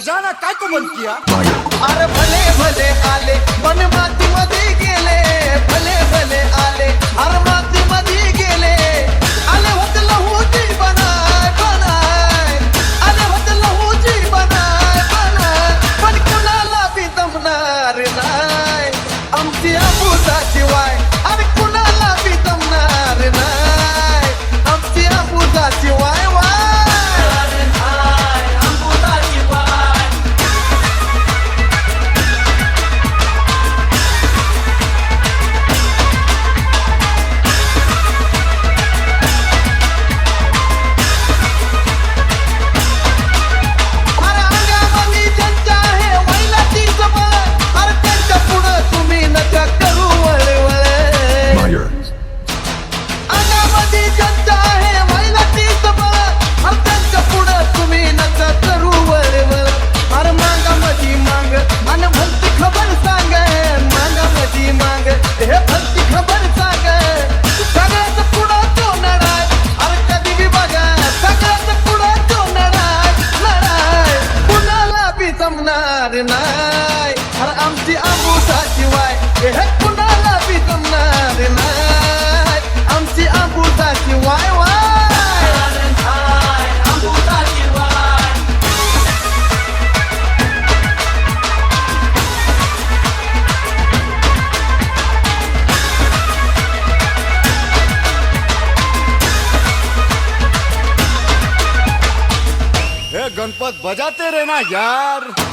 बजाना काय को बंद किया? अरे भले भले आले पण माती मध्ये गेले, भले भले आले अरे माती मध्ये गेले, आले होत लहूची बनाय बनाय, आले होत लहूची बनाय बनाय, पण कुणाला बी जमणार नाय आमची आबूसाची वाय, अरे कुणाला बी जमणार नाय आमची आबूसाची वाय वाय. नाय अरे आमची आबूसाची वाय, हे कुणाला बी जमणार नाय आमची आबूसाची वाय वाय. आबूसाची वाय. हे गणपत बजाते रहना यार.